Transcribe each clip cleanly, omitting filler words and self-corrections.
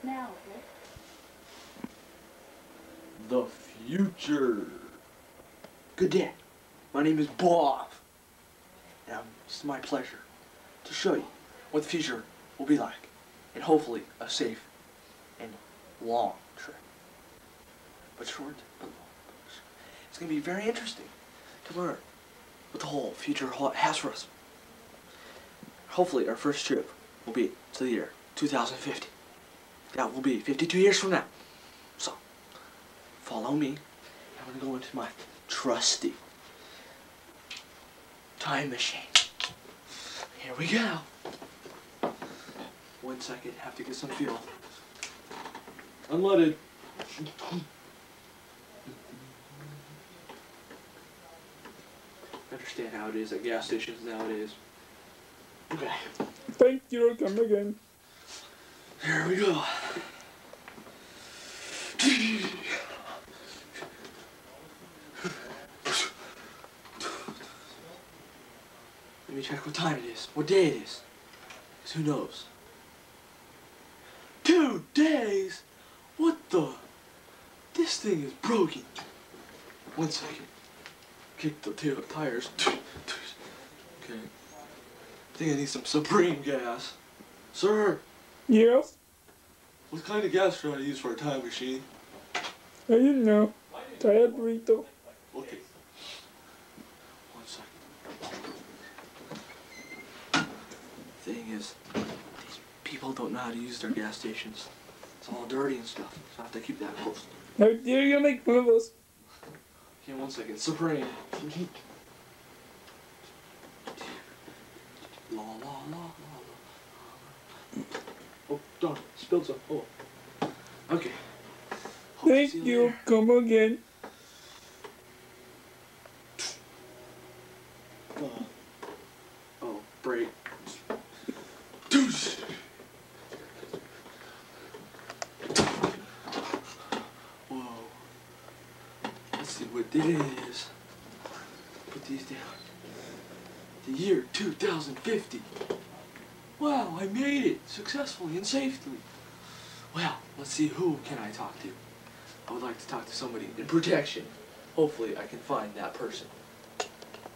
now, Vic? The future. Good day. My name is Bob. And it's my pleasure to show you what the future will be like. And hopefully a safe and long trip. But short, but long. It's going to be very interesting to learn what the whole future has for us. Hopefully our first trip will be to the year 2050. That will be 52 years from now. So, follow me. I'm going to go into my trusty time machine. Here we go. 1 second, have to get some fuel. Unleaded. Understand how it is at gas stations nowadays. Okay. Thank you, come again. Here we go. Let me check what time it is, what day it is. Because who knows? 2 days? What the? This thing is broken. 1 second. Kick the tires. Okay. I think I need some Supreme gas. Sir, Yes? what kind of gas should I use for a time machine? I didn't know. Tired burrito. Okay. 1 second. Thing is, these people don't know how to use their gas stations. It's all dirty and stuff, so I have to keep that close. How dare you make fun of us? Okay, 1 second. Supreme. La la la la la. Oh, darn, spilled some. Oh. Okay. Hope to Thank see you, later. come again. Oh, break. Whoa. Let's see what this is. Put these down. The year 2050. Wow, I made it successfully and safely. Well, let's see, who can I talk to? I would like to talk to somebody in protection. Hopefully I can find that person.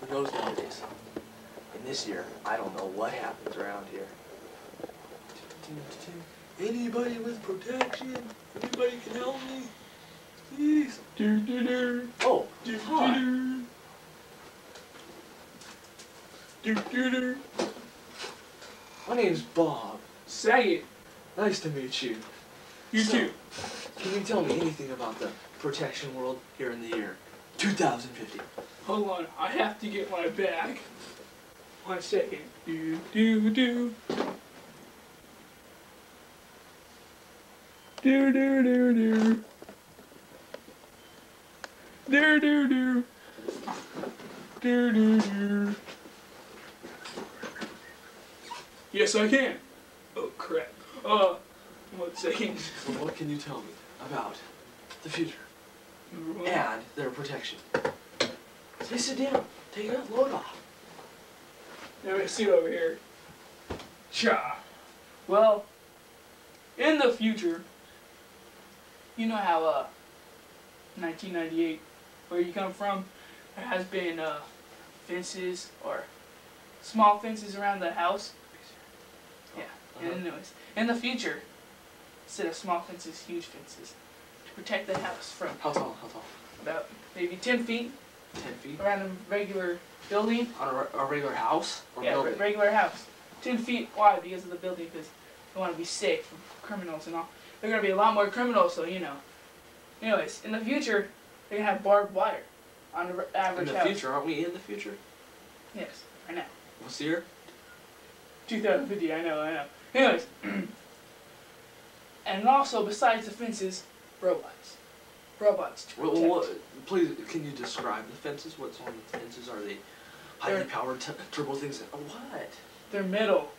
Who knows nowadays? In this year, I don't know what happens around here. Anybody with protection? Anybody can help me? Please. Oh, hi. My name's Bob. Say it. Nice to meet you. You So, too. Can you tell me anything about the protection world here in the year 2050? Hold on, I have to get my bag. 1 second. Do do do. Do do do do. Do do do. Do do do. Yes, I can. Oh crap. 1 second. So what can you tell me about the future Number one. and their protection? Please sit down. Take your load off. Let me sit over here. Cha. Well, in the future, you know how 1998, where you come from, there has been fences or small fences around the house. Yeah. And anyways, in the future, instead of small fences, huge fences to protect the house from How tall? How tall? about maybe 10 feet 10 feet? around a regular building. On a regular house or Yeah, building? regular house. 10 feet wide because of the building, because they want to be safe from criminals and all. There are going to be a lot more criminals, so you know. Anyways, in the future, they're going to have barbed wire on the average In the house. future, aren't we in the future? Yes, I know. What's the year? 2050, I know. Anyways, and also, besides the fences, robots. Robots to protect. Well, please, can you describe the fences? What's on the fences? Are they highly They're- powered turbo things? What? They're metal.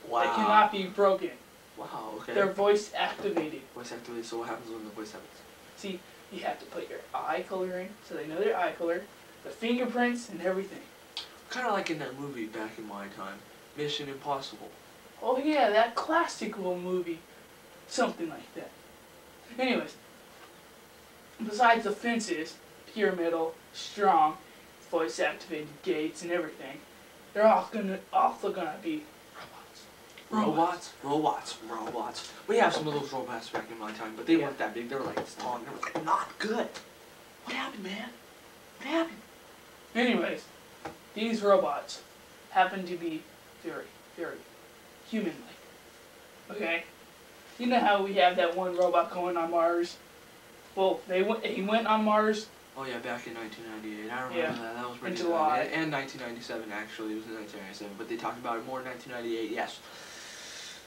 Wow. They cannot be broken. Wow, okay. They're voice activated. Voice activated, so what happens when the voice happens? See, you have to put your eye color in, so they know their eye color, the fingerprints, and everything. Kind of like in that movie back in my time, Mission Impossible. Oh yeah, that classical movie. Something like that. Anyways, besides the fences, pyramidal, strong, voice-activated gates and everything, they're also gonna be Robots. We have some of those robots back in my time, but they weren't that big. They were like this tall. They were like not good. What happened, man? What happened? Anyways, these robots happen to be very, very human-like. Okay? You know how we have that one robot going on Mars? Well, he went on Mars. Oh yeah, back in 1998. I remember that. That was pretty in July. good. And 1997 actually. It was in 1997, but they talked about it more in 1998. Yes.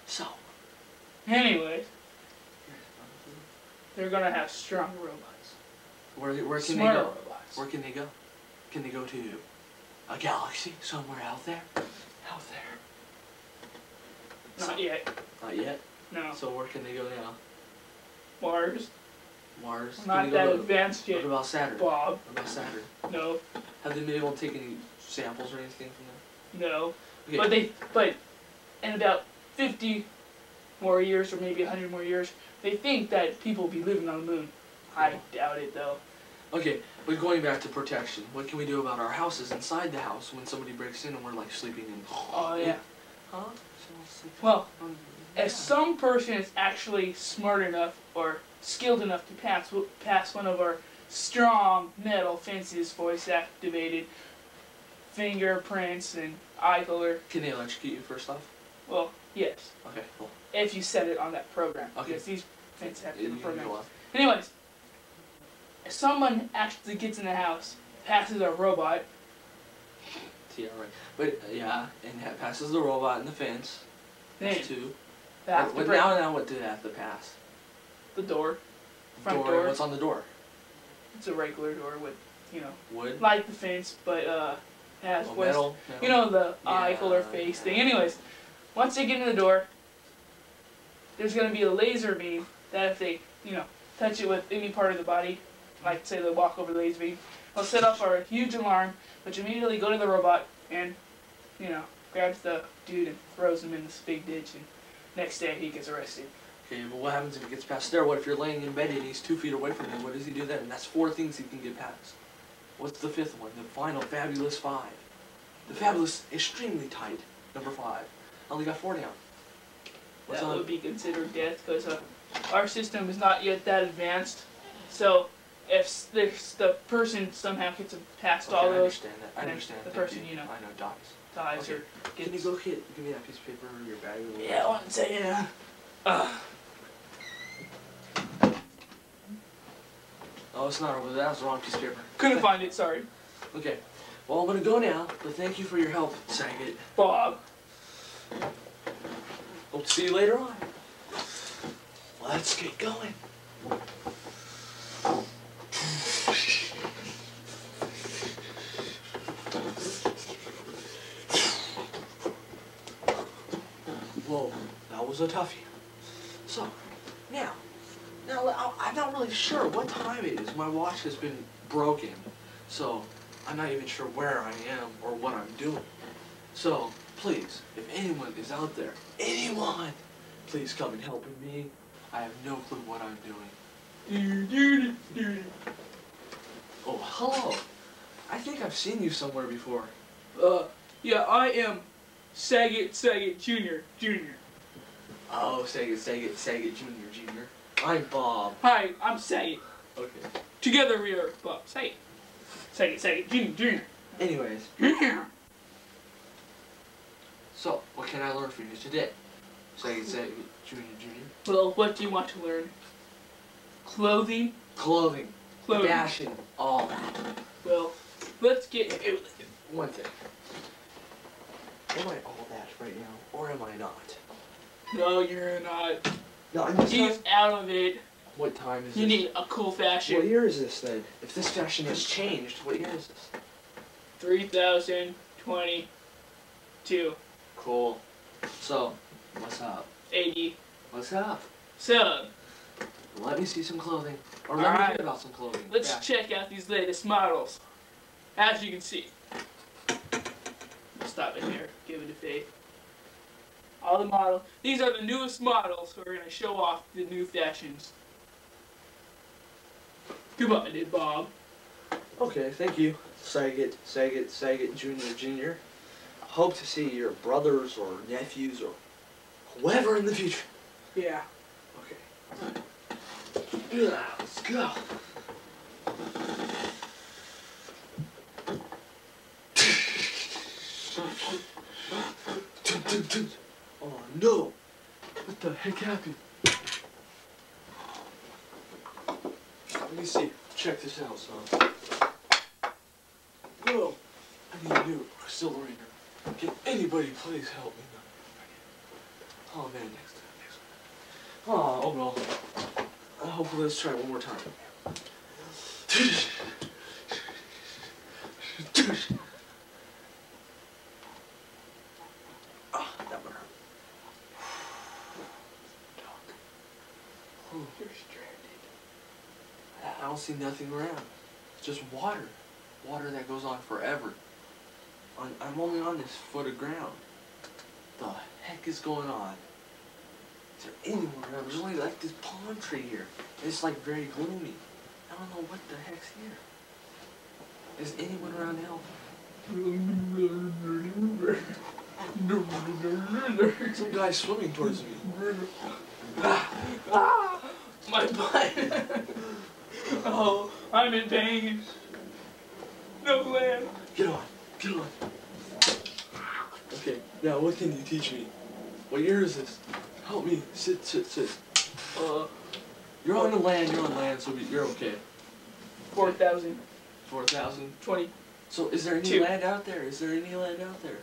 So. Anyways, they're gonna have strong robots. Where can Smarter they go? robots. Where can they go? Can they go to a galaxy somewhere out there? Out there. Not yet. Not yet. No. So where can they go now? Mars. Mars. Can Not they that go advanced What yet, about Saturn? Bob. What about Saturn? No. Have they been able to take any samples or anything from there? No. Okay. But in about 50 more years, or maybe 100 more years, they think that people will be living on the moon. I doubt it, though. Okay, but going back to protection, what can we do about our houses inside the house when somebody breaks in and we're like sleeping in? Oh, yeah. Huh? Well, if some person is actually smart enough or skilled enough to pass one of our strong metal fences, voice-activated fingerprints and eye color. Can they electrocute you first off? Well, yes. Okay, cool. If you set it on that program. Okay. Because these fences have You different can programs. go on. Anyways, if someone actually gets in the house, passes a robot. Yeah, right. But yeah, and passes the robot and the fence. Then That's two. they have to But break now what do they have to pass? the door. Front Door. door. What's on the door? It's a regular door with, Wood. like the fence, but has Oh, voice. metal. You know, the eye Yeah, color face thing. yeah. Anyways, once they get in the door, there's going to be a laser beam that if they, touch it with any part of the body, like say they walk over the laser beam, it'll set off a huge alarm, which immediately go to the robot and, grabs the dude and throws him in this big ditch, and next day he gets arrested. Okay, but what happens if he gets past there? What if you're laying in bed and he's 2 feet away from you? What does he do then? And that's 4 things he can get past. What's the 5th one? The final fabulous 5. The fabulous, extremely tight number 5. I only got 4 down. What's That on? would be considered death because our system is not yet that advanced. So if the person somehow gets past Okay, all I those, understand that. I and understand. the Thank person, you. I know, dies. dies Okay. or gets... Can you go give me that piece of paper or your bag? Or whatever? Yeah, 1 second. Oh, it's not over there. That's the wrong piece of paper. Couldn't find it, sorry. Okay. Well, I'm gonna go now, but thank you for your help, Saget. Bob. Hope to see you later on. Let's get going. Whoa, that was a toughie. So, now I'm not really sure what time it is. My watch has been broken, so I'm not even sure where I am or what I'm doing. So, please, if anyone is out there, anyone, please come and help me. I have no clue what I'm doing. Oh, hello. I think I've seen you somewhere before. Yeah, I am Saget Jr. Oh, Saget Jr. I'm Bob. Hi, I'm Saget. Okay. Together we are Bob. Saget Jr. Anyways, so, what can I learn from you today? Saget Jr. Well, what do you want to learn? Clothing? Clothing. Clothing. Fashion. All that. Well, let's get... One thing. Am I all that right now, or am I not? No, you're not. No, I'm just He's out of it. What time is You this? need a cool fashion. What year is this then? If this fashion has changed, what year is this? 3022. Cool. So, what's up? 80. What's up? So, Let me see some clothing. Or let me Alright. hear about some clothing. let's Yeah. check out these latest models. As you can see. Stop it here. Give it to Faith. All the models. These are the newest models, so we're gonna show off the new fashions. Goodbye, Did Bob. Okay, thank you. Saget, Junior. Hope to see your brothers or nephews or whoever in the future. Yeah. Okay. Yeah, let's go. Oh no! What the heck happened? Let me see. Check this out, son. Whoa! I need a new accelerator. Can anybody please help me? Oh man, next time. Oh well. Hopefully, let's try it one more time. Ah, that one hurt. You're stranded. I don't see nothing around. Just water. Water that goes on forever. I'm only on this foot of ground. The heck is going on? Is there anyone around? There's only like this palm tree here. It's like very gloomy. I don't know what the heck's here. Is anyone around to help? Some guy swimming towards me. My butt. Oh, I'm in pain. No land. Get on. Get on. Okay, now what can you teach me? What year is this? Help me. Sit. You're on land, so you're okay. 4,000. 4,000? 20. So is there any land out there? Is there any land out there?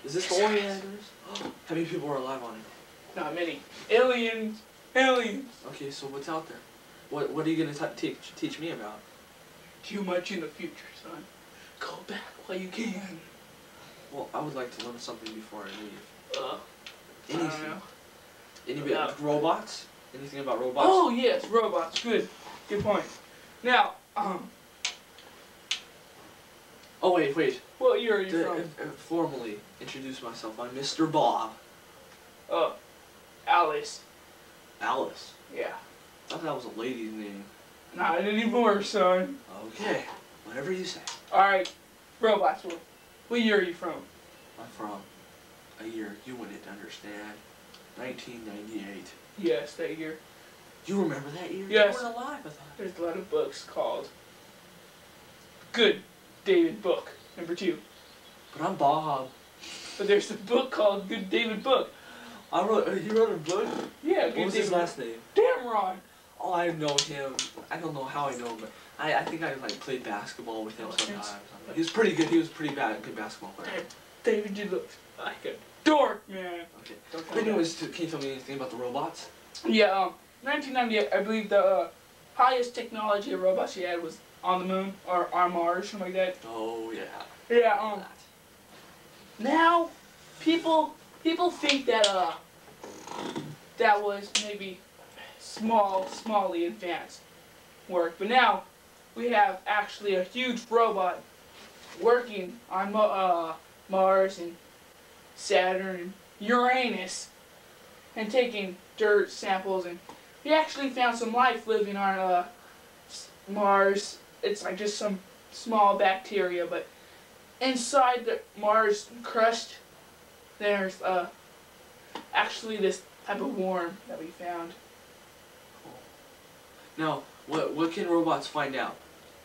Is this the only land there is? How many people are alive on it? Not many. Aliens. Aliens. Okay, so what's out there? What are you going to teach me about? Too much in the future, son. Go back while you can. Well, I would like to learn something before I leave. I don't know. Any robots? Anything about robots? Oh yes, robots. Good point. Now, Oh wait. what year are you from? Formally introduce myself. I'm Mr. Bob. Alice. Alice. Yeah. I thought that was a lady's name. Not anymore, son. Okay, whatever you say. Alright, robots. What year are you from? I'm from a year you wouldn't understand. 1998. Yes, that year. You remember that year? Yes. You weren't alive, I thought. There's a lot of books called Good David Book, #2. But I'm Bob. But there's a book called Good David Book. You wrote a book? Yeah, What Good was David his last name? Damron. Oh, I know him. I don't know how I know him, but I think I like played basketball with him sometimes. He was pretty good. He was pretty good basketball player. David did look like a dork, man. Okay. But anyways, can you tell me anything about the robots? Yeah, 1998, I believe the highest technology of robots you had was on the moon or on Mars, something like that. Oh yeah. Yeah. Now, people think that that was maybe smally advanced work, but now we have actually a huge robot working on Mars and Saturn and Uranus and taking dirt samples, and we actually found some life living on Mars. It's like just some small bacteria, but inside the Mars crust there's actually this type of worm that we found. Now, what can robots find out?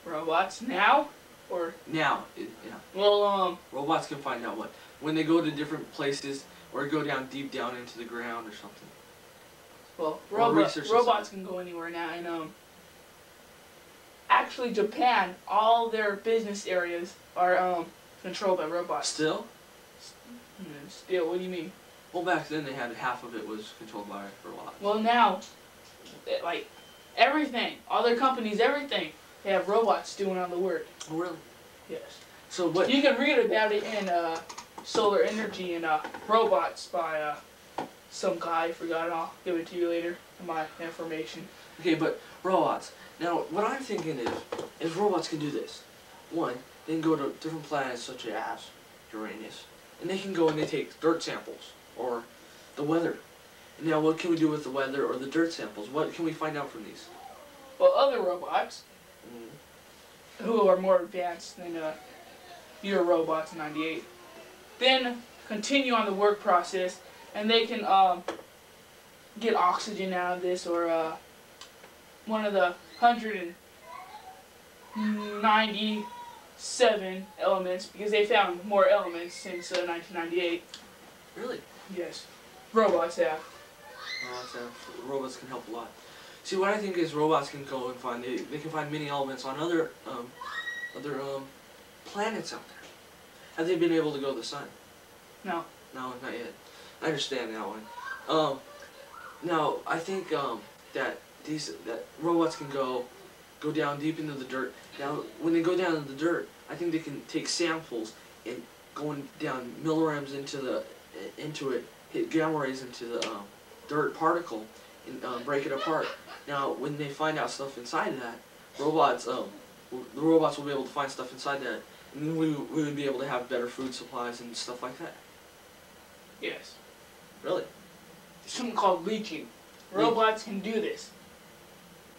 Robots now? Or Now, yeah. well, Robots can find out what? When they go to different places or go down deep down into the ground or something. well, research robots can go anywhere now, and actually Japan, all their business areas are controlled by robots. Still? Still, what do you mean? Well, back then they had half of it was controlled by robots. Well, now, like everything, all their companies, everything, they have robots doing all the work. Oh, really? Yes. So what? You can read about it in Solar Energy and Robots by some guy. I forgot. I'll give it to you later. My information. Okay, but robots. Now, what I'm thinking is robots can do this. One, they can go to different planets such as Uranus, and they can go and they take dirt samples or the weather. And now what can we do with the weather or the dirt samples? What can we find out from these? Well, other robots who are more advanced than your robots in '98 then continue on the work process, and they can get oxygen out of this, or one of the 197 elements, because they found more elements since 1998. Really? Yes, robots have. Robots can help a lot. See, what I think is robots can go and find, they can find many elements on other planets out there. Have they been able to go to the sun? No. No, not yet. I understand that one. Now I think that robots can go down deep into the dirt. Now, when they go down into the dirt, I think they can take samples and going down millirems into it, hit gamma rays into the dirt particle and break it apart. Now, when they find out stuff inside of that, the robots will be able to find stuff inside that, and then we would be able to have better food supplies and stuff like that. Yes. Really? There's something called leaching. Robots can do this.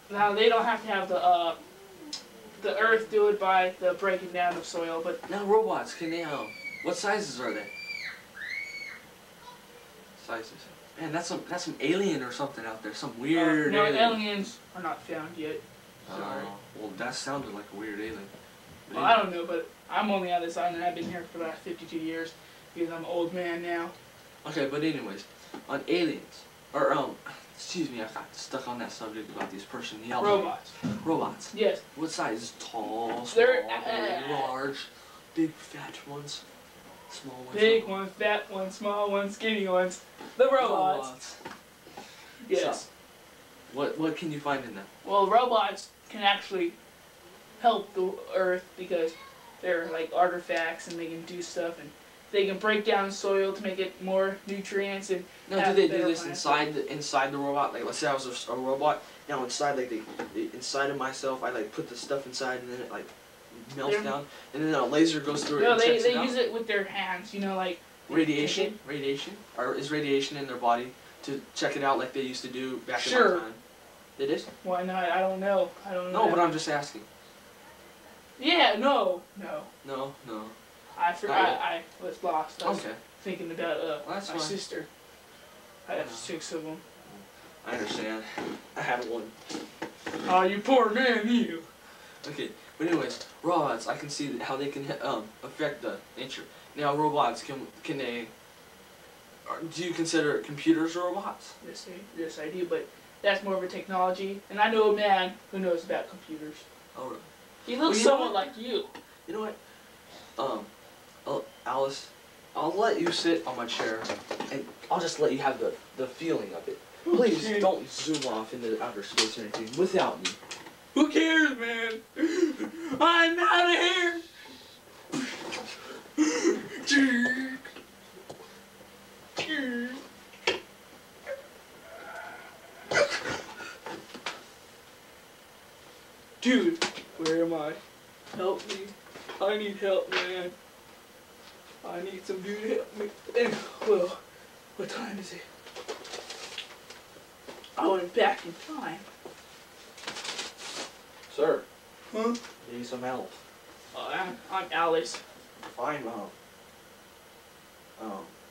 Now, they don't have to have the earth do it by the breaking down of soil, but now robots, can they what sizes are they? Sizes. Man, that's some alien or something out there. Some weird no, alien. aliens are not found yet. Sorry. Well, that sounded like a weird alien. Well, I don't know, but I'm only on this island. I've been here for about 52 years because I'm an old man now. Okay, but anyways, on aliens, or excuse me, I got stuck on that subject about these person yelling. Robots. Robots. Yes. What size? Tall, small, They're, large, big, fat ones, small ones. Big ones, fat ones, small ones, skinny ones. The robots. Yes. So, what can you find in them? Well, robots can actually help the Earth because they're like artifacts and they can do stuff, and they can break down soil to make it more nutrients and. Now, do they do this inside the robot? Like, let's say I was a robot. Now, inside, like inside of myself, I like put the stuff inside, and then it like melts down, and then a laser goes through it. No, and checks they it out. use it with their hands. You know, like Radiation, or is radiation in their body to check it out like they used to do back in my time? It is? Why not? I don't know. I don't know. No, but I'm just asking. Yeah, no. No. I forgot. I was lost. I was Okay. thinking about my fine. sister. I have 6 of them. I understand. I have one. Oh, you poor man, you. Okay, but anyways, robots, I can see how they can affect the nature. Now, robots, can they? Do you consider computers robots? Yes, I do, but that's more of a technology. And I know a man who knows about computers. Oh, really? He looks somewhat like you. You know what? Alice, I'll let you sit on my chair, and I'll just let you have the feeling of it. Please don't zoom off into outer space or anything without me. Who cares, man? I'm out of here. Dude, where am I? Help me. I need help, man. I need some dude to help me. And, well, what time is it? I went back in time. Sir. Huh? Need some help. I'm Alice. I'm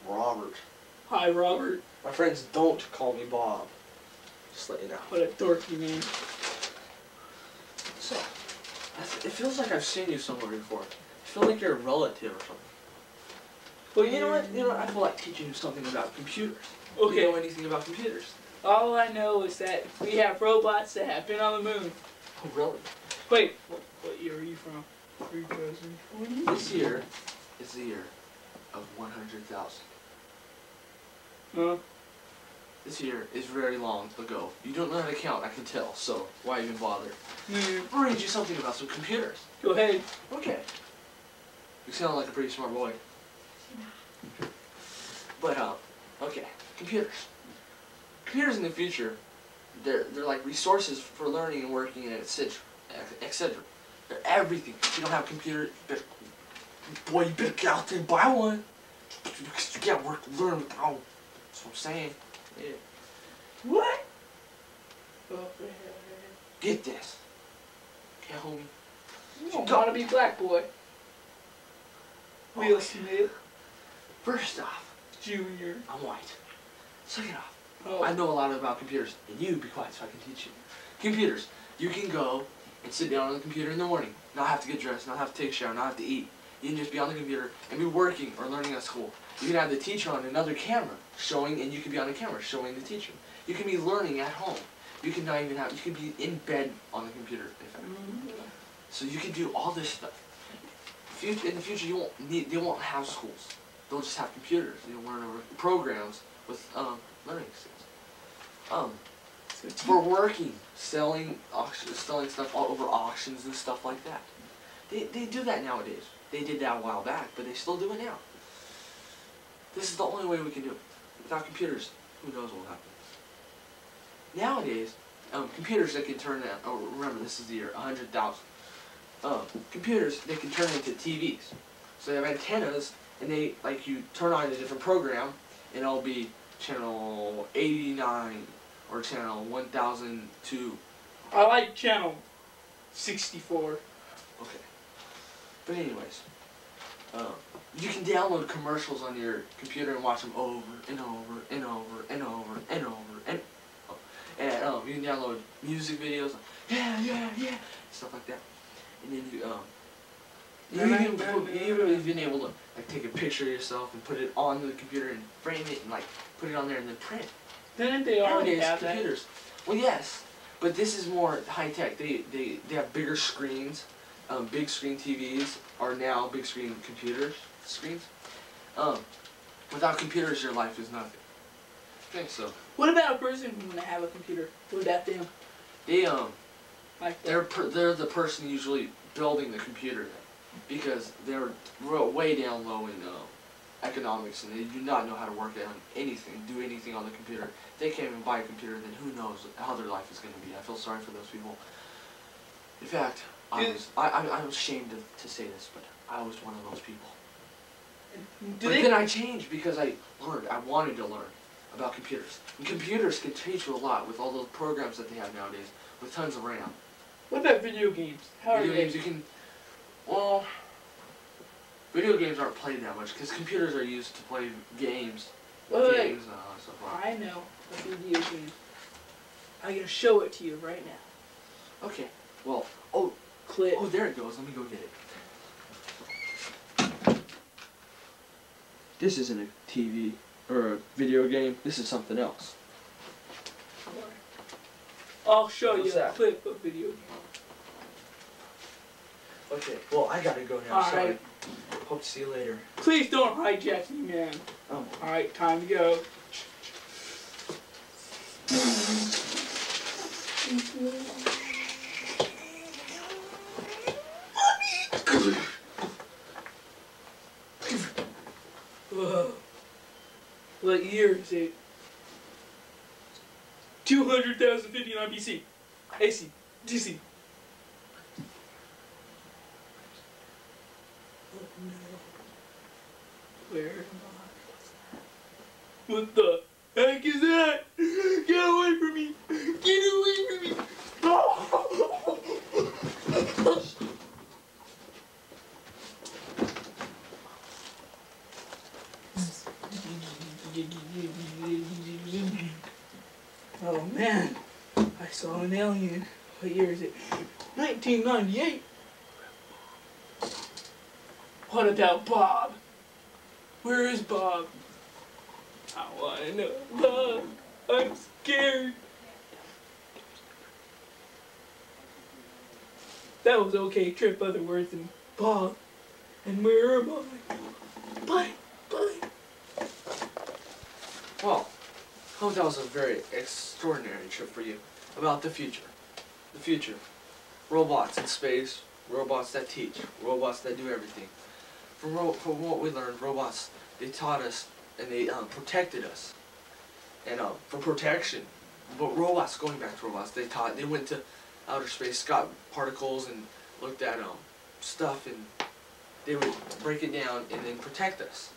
Robert. Hi, Robert. My friends don't call me Bob. Just let you know. What a dorky name. So, it feels like I've seen you somewhere before. I feel like you're a relative or something. Well, you know what? I feel like teaching you something about computers. Okay. Do you know anything about computers? All I know is that we have robots that have been on the moon. Oh, really? Wait, what year are you from? 3040? This year is the year of 100,000. Huh? This year is very long ago. You don't know how to count, I can tell, so why even bother? Mm. I'll read you something about some computers. Go ahead. Okay. You sound like a pretty smart boy. But, okay. Computers. Computers in the future, they're like resources for learning and working and etc. They're everything. If you don't have a computer, you better get out there and buy one. You can't learn without That's what I'm saying. Yeah. What? Get this. Okay, homie. You don't want to be black boy. Will Smith. First off, Junior. I'm white. Second off, Oh. I know a lot about computers, and you be quiet so I can teach you. Computers. You can go and sit down on the computer in the morning, not have to get dressed, not have to take a shower, not have to eat. You can just be on the computer and be working or learning at school. You can have the teacher on another camera showing, and you can be on the camera showing the teacher. You can be learning at home. You can not even have, you can be in bed on the computer, in fact. So you can do all this stuff. In the future, they won't have schools. They'll just have computers. You'll learn over programs with learning skills. For working, selling stuff all over auctions and stuff like that. They do that nowadays. They did that a while back, but they still do it now. This is the only way we can do it. Without computers, who knows what will happen. Nowadays, computers that can turn out, remember this is the year 100,000. Computers, they can turn into TVs. So they have antennas, and they, like, you turn on a different program, and it'll be channel 89 or channel 1002. I like channel 64. Okay. But anyways, you can download commercials on your computer and watch them over and over and over and over and over and you can download music videos, stuff like that. And then you've been able to like take a picture of yourself and put it on the computer and frame it and like put it on there and then print. Didn't they already have computers? That? Well, yes, but this is more high tech. They have bigger screens. Big screen TVs are now big screen screens. Without computers, your life is nothing. I think so. What about a person who doesn't have a computer? What about them? They like they're the person usually building the computer, because they're way down low in economics, and they do not know how to work on anything, do anything on the computer. If they can't even buy a computer, then who knows how their life is going to be. I feel sorry for those people. In fact, I'm ashamed to say this, but I was one of those people. But then I changed because I wanted to learn about computers. And computers can teach you a lot with all those programs that they have nowadays, with tons of RAM. What about video games? Video games, you can, well, video games aren't played that much because computers are used to play games. Wait. Stuff I know a video game. I'm gonna show it to you right now. Okay. Well, Clip. Oh, there it goes. Let me go get it. This isn't a TV or a video game. This is something else. I'll show What's you that? a clip of video game. Okay. Well, I gotta go now. All Sorry. right. Hope to see you later. Please don't hijack me, man. Oh. Alright, time to go. Whoa. What year is it? 200,059 BC. AC. DC. Oh no. Where am I? What the heck is that? Get away from me! Get away from me! Oh man, I saw an alien. What year is it? 1998. What about Bob? Where is Bob? I wanna know Bob. I'm scared. That was okay. Trip other words than Bob. And where am I? Bye. Bye. Well, I hope that was a very extraordinary trip for you. About the future. The future. Robots in space. Robots that teach. Robots that do everything. From what we learned, robots, they taught us and they protected us. And for protection. But robots, going back to robots, they went to outer space, got particles and looked at stuff, and they would break it down and then protect us.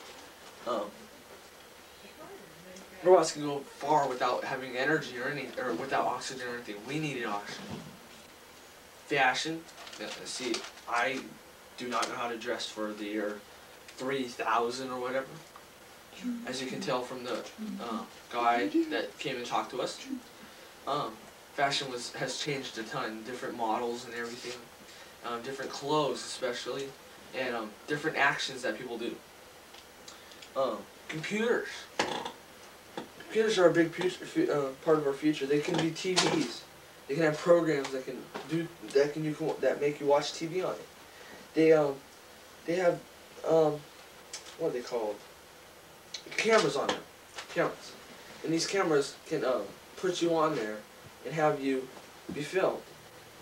robots can go far without having energy or or without oxygen or anything. We needed oxygen. Fashion. See, I do not know how to dress for the year 3000 or whatever. As you can tell from the guy that came and talked to us. Fashion has changed a ton. Different models and everything. Different clothes especially. And different actions that people do. Computers. Computers are a big part of our future. They can be TVs. They can have programs that make you watch TV on it. They have what are they called? Cameras on them. Cameras. And these cameras can put you on there and have you be filmed.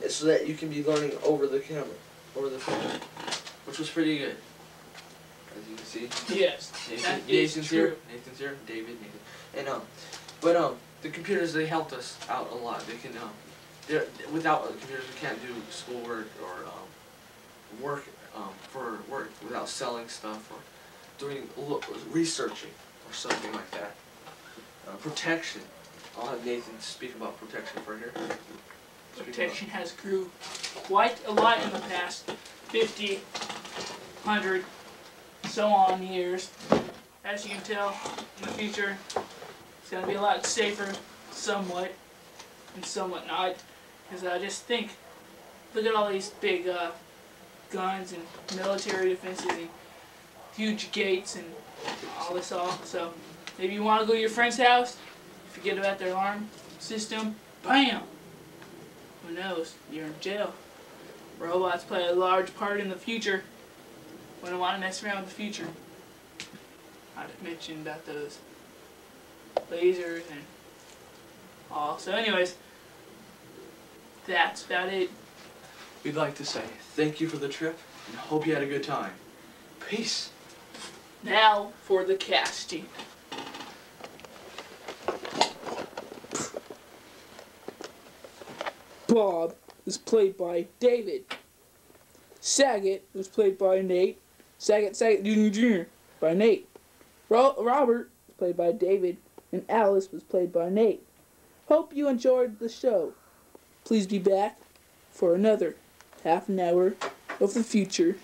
And so that you can be learning over the camera, over the phone. Which was pretty good. As you can see. Yes. Nathan's here. Nathan's here. David, Nathan. And but the computers, they helped us out a lot. They can without computers we can't do schoolwork or work for work without selling stuff or doing researching or something like that. Protection. I'll have Nathan speak about protection for here. Protection has grew quite a lot in the past 50, 100, so on years. As you can tell, in the future, it's going to be a lot safer, somewhat, and somewhat not. Because I just think, look at all these big guns and military defenses and huge gates and all this all. So, maybe you want to go to your friend's house, forget about their alarm system, BAM! Who knows? You're in jail. Robots play a large part in the future. Wouldn't want to mess around with the future. Not to mention about those lasers and all. So anyways, that's about it. We'd like to say thank you for the trip and hope you had a good time. Peace. Now for the casting. Bob was played by David. Saget was played by Nate. Saget Jr. by Nate. Robert was played by David. And Alice was played by Nate. Hope you enjoyed the show. Please be back for another half an hour of the future.